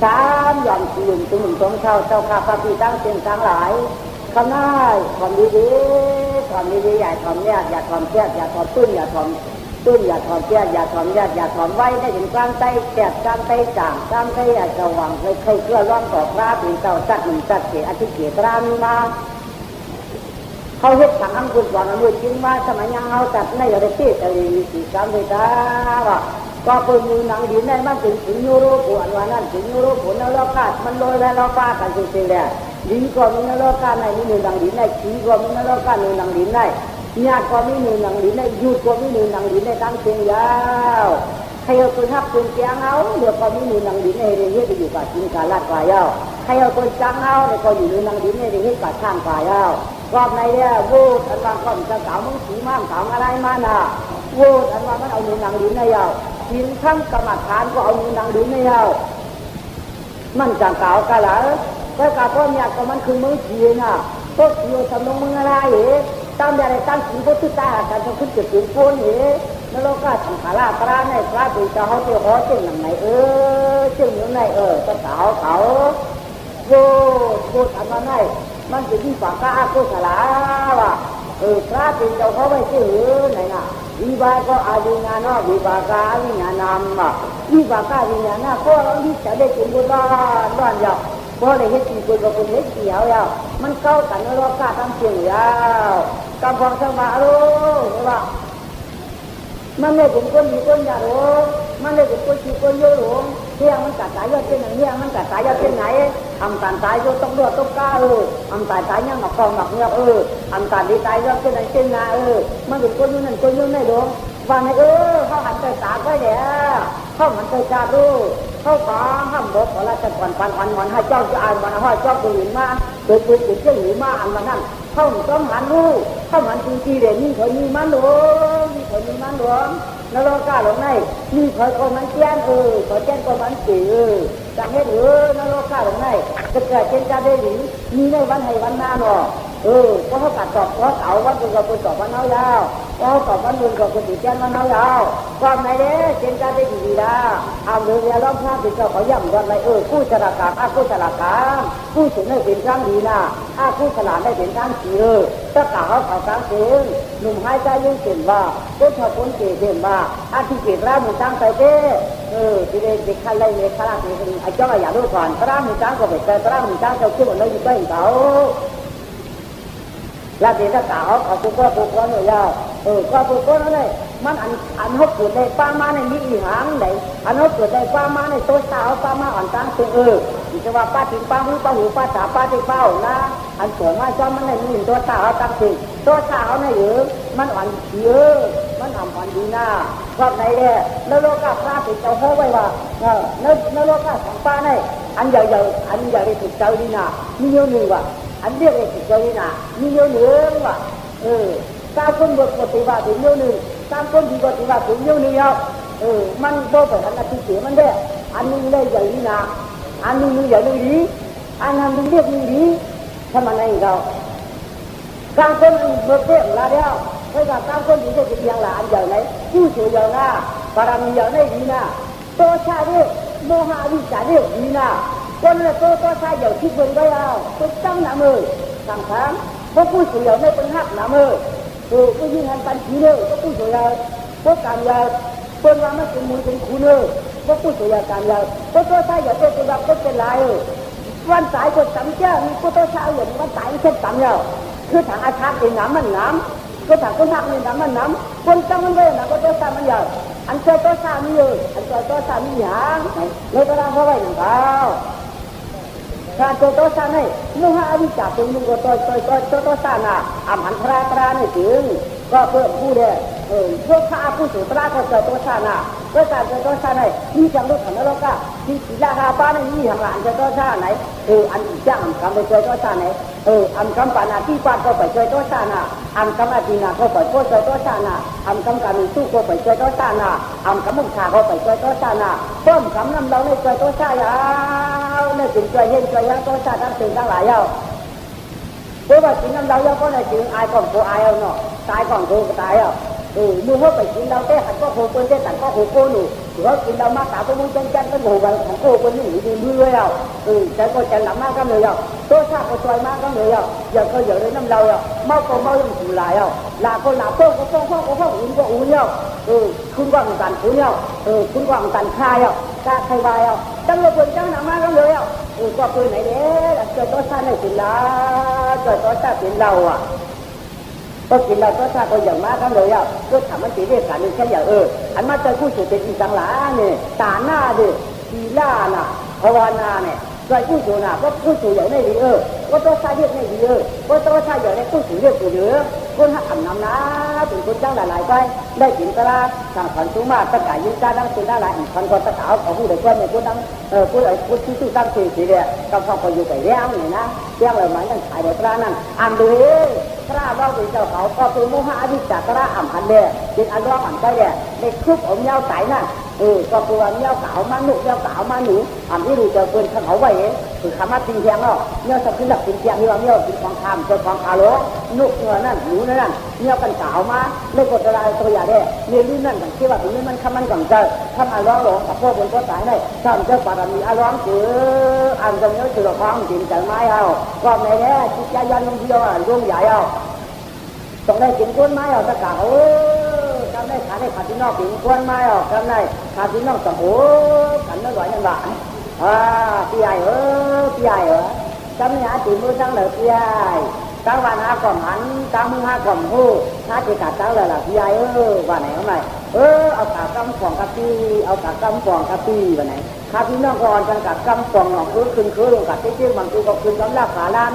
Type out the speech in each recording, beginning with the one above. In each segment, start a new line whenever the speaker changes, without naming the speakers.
สามยอมสี่ตุ่มตรงเจ้าข้าพระพี่ตั้งเสียงตั้งหลายคำน้ายความดีๆความดีๆอย่าทำเนี่ยอย่าทำเสียอย่าทำตื้นอย่าทำตื้นอย่าทำเสียอย่าทำอย่าทำไว้ได้ถึงกลางใจแกะกลางใจจ่างกลางใจอย่าจะหวังเคยเชื่อร่องต่อพระเป็นเจ้าจัดหนึ่งจัดเสียอธิเกตรามีมาเขาเฮ็ดทางอังกุศลวันนั้นจริงว่าสมัยยังเขาจัดในอะไรที่จะมีสีสันเลยจ้าว่าก็เป็นมือหนังดินในมันถึงยูโรปวันวันนั้นถึงยูโรปนรกาดมันลอยแล้วเราป้ากันจริงๆเลยดินก็มีนรกาดในมือหนังดินในขี้ก็มีนรกาดมือหนังดินในญาติก็มีมือหนังดินในยุดก็มีมือหนังดินในตั้งเชียงยาวใครเอาคนทับคนเจียงเอาเดี๋ยวก็มีมือหนังดินในเรื่องที่อยู่กับจินกาลาดกายาวใครเอาคนจังเอาเดี๋ยวก็อยู่มือหนังดินในเรื่องที่กับช่างกายาวรอบในเนี่ยวูดอันว่าก่อนจะสาวมึงสีม่านสาวอะไรมาน่ะวูดอันว่ามันเอามือหนังดินในยาวกินทั้งกรรมฐานก็เอามือหนังดินในยาวมันจังเก่ากะละแต่กะพ่อเนี่ยก็มันคือมือขีน่ะพวกขีสำนองมึงอะไรเหรอตามอะไรตั้งขีพวกที่ตายกันจะขึ้นจุดถึงโคนเหรอแล้วเราก็สังขารพระในพระตีจะเขาเที่ยวเขาเจ้าหนังไหนเจ้าอยู่ไหนจะสาวเขาวูดอันว่าไหนมันจะยิ่งกว่าก้ากุศลาว่ะพระเป็นเจ้าเขาไม่ชื่อไหนน่ะวิบากก็อาวิญญาณวิบากาวิญญาณามว่ะวิบากาวิญญาณก็เราที่จะได้ถึงบุญบ้านยาวพอได้เห็นสิ่งคุณกับคุณเห็นเสียวยาวมันเข้ากันในโลกาตั้งเสียงยาวกำฟังสมารู้ว่ามันไม่ถึงคนมีคนอยากรู้มันไม่ถึงคนชีคนโยหลงเที่ยงมันกัดสายยอดเช่นไหนเที่ยงมันกัดสายยอดเช่นไหนทำการสายยอดต้องรวดต้องกล้าทำสายยังหมักกองหมักเงี้ยทำการดีใจยอดเช่นไหนเช่นนามันถึงคนนู้นนั่นคนนู้นไม่หลงว่าไงเขาหันใจตาก็แย่เขาหันใจตาดูเขาขอห้ามบอกขอละจักรวันให้เจ้าจะอ่านวันให้เจ้าตื่นมาตื่นเจ้าหนีมาอันวันนั้นเขาต้องหันรู้เขาหันจริงๆเดี๋ยวนี้เขามีมันหลวงมีเขามีมันหลวงแล้วเรากล้าหลงในมีเขาก็มันแจ้งเขาแจ้งก็มันสื่อจะให้แล้วเรากล้าหลงในจะเกิดเช่นการได้หรือมีในวันให้วันหน้าเนาะก็เขากัดตอบเขาเอาวันเป็นกับคนตอบวันเอายาวก็ตอบวันเงินกับคนติดแจ้งวันเอายาวความในเด้เช่นการได้ดีละเอาเรือล้อมพระเป็นเจ้าเขาย่ำวันไรผู้ฉลาดการผู้ฉลาดการผู้สุนได้เป็นครั้งดีนะผู้ฉลาดได้เป็นครั้งสี่ถ้ากล่าวเขาครั้งเสียงหนุ่มหายใจยุ่งเสียงว่าก็ชอบคนเก่งเสียงว่าที่เก่งร่างมันตั้งใจเด้ที่เด็กขันเลยขนาดนี้ไอ้เจ้าอย่ารู้ก่อนร่างมันตั้งก็ไปเจอร่างมันตั้งเจ้าคิดว่าเราอยู่ใกล้เขาแล้วเดี๋ยวถ้าเขาปุ๊บก็หน่อยยาวก็ปุ๊บก็นั่นเลยมันอันเขาเกิดในป้ามาในมีอีหางไหนอันเขาเกิดในป้ามาในตัวสาวป้ามาอ่อนตั้งเสียจะว่าป้าทิ้งป้าหูป้าจ๋าป้าที่เป้านะอันสวยมากจอมมันในมีตัวสาวตั้งเสียตัวสาวในมันอ่อนเยอะมันอ่อนดีหน้าชอบไหนเนี่ยแล้วโลกาพระติดเจ้าเขาไว้ว่าแล้วโลกาของป้าในอันใหญ่ได้ติดเจ้าดีหน้ามีเยอะหนึ่งว่ะอันเรียกไอ้ติดเจ้าดีหน้ามีเยอะหนึ่งว่ะตามคนบทปฏิบัติถึงเยอะหนึ่งตามคนที่ปฏิบัติถึงเยอะหนึ่งมันโตไปทางอาทิตย์เสียมันได้อันนึงได้ใหญ่ดีหน้าอันนึงใหญ่ดีอันนั้นเรียกดีทำอะไรเราตามคนเบิกเบี้ยละเดียวเพราะว่าตามคนที่จะเป็นอย่างละอันใหญ่ไหนผู้ช่วยอย่างน่ะบารมีอย่างได้ดีน่ะโตชาเรียกโมหะวิจารเรียกดีน่ะคนละโตชาอย่างที่เป็นไว้เอาต้องตั้งหน้ามือสังขารพวกผู้ช่วยอย่างได้เป็นหักหน้ามือก็ยิ่งหันปันทีเลยพวกผู้ช่วยอย่างพวกการอย่างคนว่าไม่เป็นมือเป็นคุณเลยพวกผู้ช่วยอย่างการอย่างพวกโตชาอย่างเป็นแบบเป็นลายวันสายก็จำเจ้ามีพวกโตชาอย่างวันสายเช่นจำแล้วคือทางอาชาเป็นน้ำมันน้ำก็ทางคนหักเป็นน้ำมันน้ำคนจำมันเลยนะก็โตชามันอย่างอันเจ้าโตชามีเยอะอันเจ้าโตชามีอย่างเลยก็ร่างเขาไว้หนึ่งเท้าการโตชาเนี่ยมุหะอวิจารเป็นมุกโตชาน่ะอามันพระเนี่ยถึงก็เพิ่มผู้เดียพวกข้าผู้สุตราก็โตชาน่ะก็การโตชาเนี่ยมีจังรู้ขันแล้วก็ที่ศิลาหาป้าเนี่ยมีอย่างหลานโตชาไหนอันจ้างคำไปโตชาไหนอันคำปานาที่ป้าก็ไปโตชาน่ะอันคำอาทินาก็ไปโตชาน่ะอันคำการมีสู้ก็ไปโตชาน่ะอันคำมุขชาก็ไปโตชาน่ะเพิ่มคำนำเราในโตชายาวในถึงใจเย็นใจยังโตชาทั้งสิ่งทั้งหลายยาวเพราะว่าสิ่งนำเรายาวก็ในถึงอายก่อนโกอายเอาเนาะตายก่อนโกก็ตายเอามือเขาไปกินเราเต้หันก็โคคนเต้ตัดก็โคโกหนู เขากินเรามาtạo có muốn chân chân cái ngủ vào thằng cô con nghỉ thì mưa đâu cái cô chân lắm má cái người đâu tôi sao cô xoay má cái người đâu giờ coi giờ đến năm lâu đâu mau còn mau dùng chủ lại đâu là cô làm tôi có uống đâu không còn tàn phú nhau không còn tàn khai đâu ta khai vai đâu trong lúc quần trong nằm má cái người đâu qua cười này đấy là trời tối xa này thì là trời tối xa tiền lâu à tôiกินเราก็ถ้าคนอย่างมากกันเลยอ่ะก็ถามมันตีเรียกกันแค่อย่างอันมาเจอผู้สูงเป็นอีสังหลาเนี่ยตาหน้าดิทีล่าน่ะภาวนาเนี่ยใจผู้สูงน่ะก็ผู้สูงอย่างนี้ดีก็ต้องใช้เรียกนี่ดีก็ต้องใช้อย่างนี้ผู้สูงเรียกผู้เยอะคนหักน้ำน้าถึงคนจ้างหลายๆไปได้กินตลาดสั่งขันสูงมากตะกายยิ่งจ้าดังเป็นได้หลายขันก็ตะกาวเขาผู้ใดก็เนี่ยคนดังผู้ใดผู้ที่ตั้งสีเนี่ยก็ฟังคนอยู่แต่เลี้ยงเนี่ยนะเลี้ยงเลยมันยังขายในตลาดนั่นอ่านดูพระเราเป็นเจ้าเขาก็เป็นโมหะอวิชชาพระอ่ำพันเดียเป็นอันร้อนอันใจเดียในคุกอมเงาไก่นั่นก็คือเงาเก่ามาหนุกเงาเก่ามาหนูอ่ำที่ดูเจอคนเขาไว้คือคำว่าจริงแท้เนาะเงาสักขึ้นหลักจริงแท้ที่ว่าเงาเป็นของคำเป็นของคาโลนุกเงานั่นหนูนั่นเงากันเก่ามาไม่กดอะไรตัวอย่างเดียในรุ่นนั่นอย่างที่ว่าถึงนี้มันคำมันก่อนเจอคำอันร้อนหลงกับพวกคนก็ตายได้ทำเจ้าปารามีอันร้อนคืออันตรงนี้คือเราฟังจริงใจไม้เอาก็ในนี้จิตใจยันลงเดียวรุ่งใหญ่เอาตรงได้กินก้นไม้เอาตะกาจำได้ขาได้ขาที่นอกกินก้นไม้เอาจำได้ขาที่นอกสังโหขันน้อยยังหวานพี่ใหญ่พี่ใหญ่จำเนี่ยตีมือตั้งเลยพี่ใหญ่ตั้งวันหากล่อมหันตั้งมือหากล่อมหูถ้าจะกัดตั้งเลยล่ะพี่ใหญ่วันไหนเอาไหนเอาขากำฟองกะปีเอาขากำฟองกะปีวันไหนขาที่นอกก่อนจังกัดกำฟองหนอกขึ้นลงกัดที่บางทีก็ขึ้นกำลังขาล้าน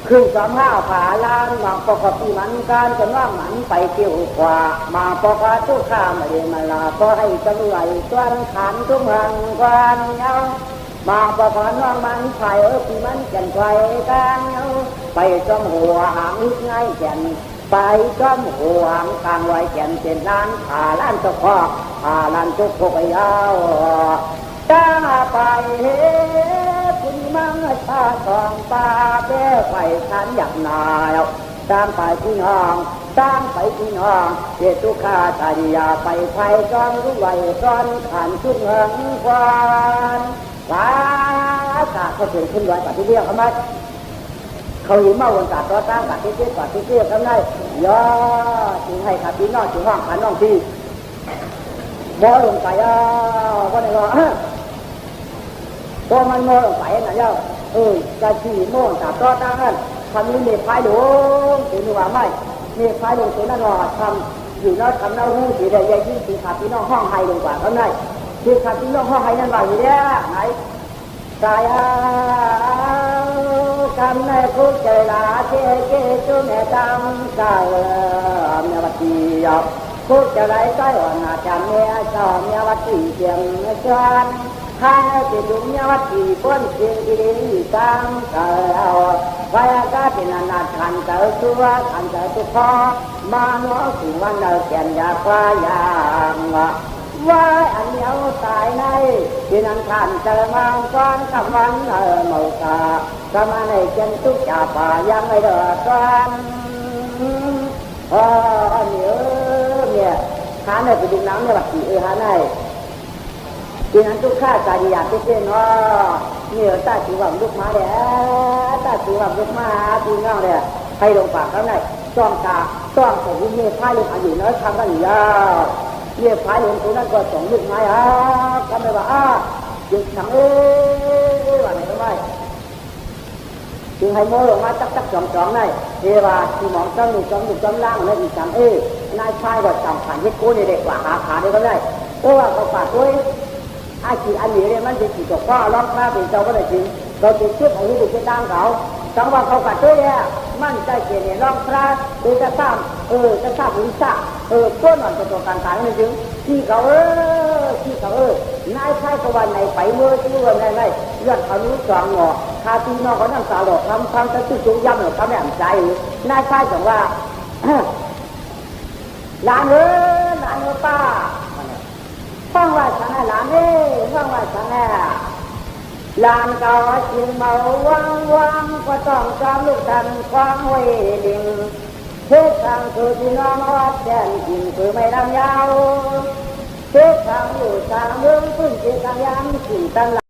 ขึ้นสามห้าผาล้านมาปกติมันการจนว่ามันไปเกี่ยวกว่ามาปกติทุกข้ามเรียมาลาก็ให้จังไหลตัวขันทุกหังกวนเงามาปกติว่ามันไผ่ที่มันแก่นไผ่กันเงาไปจมหัวหางลึกง่ายแก่นไปจมหัวหางกลางไว้แก่นเป็นล้านผาล้านตะคอกผาล้านทุกพวกยาวจ้าไปคุณมังชาทองปลาแก้ไฟขันหยับนายตามไปที่ห้องตามไปที่ห้องเจตุคาตาดิยาไปไฟจอมรู้ไหวจอนขันชุดเงินควันว้ากาเขาเสียขึ้นไว้กับที่เรียกเขาไหมเขาหิมมาวนกาตัวตั้งกับที่เรียกกับที่เรียกเขาไหมย่อถึงให้ขับที่นอกถึงห้องขันน้องที่บ่ลงไปก็ได้รอพอมันโง่ลงไปนะเจ้าจะขี่โม่จับตัวตั้งนั่นทำนี่เมฆไฟหลงถึงว่าไม่เมฆไฟหลงถึงนั่นว่าทำอยู่นั่นทำนั่นหูสีแดงยิ่งสีขาดที่น้องห้องไฮลงกว่าเขาไหนสีขาดที่น้องห้องไฮนั่นว่าอยู่เนี่ยไหนกายกำในคุกใจลาเจ๊เจ๊จุ่มแม่จำกายเมียวัดดีคุกจะไรใต้อ่อนอาจารย์เมียชอบเมียวัดดีเพียงชวนข้าจะดุเมียวัดดีพ้นเพียงที่ดีจังเก่าไว้ก็เป็นอนาคันเก่าตัวคันเก่าตัวพ่อมาโน้สิ่งวันเราเขียนยาควายางว่าอันเดียวตายในที่นั่นขันเจอมังกรคำวันเมากาก็มาในเจนทุกจ่าป่ายังไม่เดือดร้อนเนี่ยหาในไปดูน้ำในวัดที่หาในที่นั้นทุกข้าใจอยากเต้นเนี่ยตาถือว่าลูกม้าเนี่ยตาถือว่าลูกม้าตีน้องเนี่ยให้ลงปากเขาไหนต้องตาต้องส่งเนี่ยพายลงอยู่เนื้อทำกันอยู่เนี่ยพายลงตรงนั้นก็ส่งลูกไม้ก็ไม่ว่าหยุดสั่งว่าไหนไม่จึงให้โม่ลงมาจักจ่องๆได้เทวาที่มองจ้องอยู่จ้องล่างนั่นอีกสั่งนายชายก็จับขันให้กู้ในเด็กกว่าหาขาได้ก็ได้เพราะว่าเขาฝากด้วยอาชีพอันนี้เนี่ยมันจะจีบกับพ่อร้องพระเป็นเจ้าก็ได้จริงเราจะเชื่อของนี้ดูเชื่อดังเขาสังว่าเขาฝากด้วยเนี่ยมั่นใจเกียรติร้องพระดูจะทราบจะทราบหรือทราบก้นหน่อยจะตัวการตายไม่ถึงที่เขานายชายตะวันไหนไปเมื่อที่วันไหนเลือดเขานู้สองหงอคาตีนอกเขานั่งสาหลอกทำจะตุ้งย่ำหรือทำแบบใจนายชายบอกว่าหลานป้าฟังว่าฉันหลานฟังว่าฉันหลานก็กินเมาวังก็ต้องจำลูกทันควางไว้ดิ่งเทศทางคือที่น้องวัดแดนกินคือไม่ดำยาว เจ้าทางอยู่ทางเมืองขึ้นเจ้าทางยามขึ้นทาง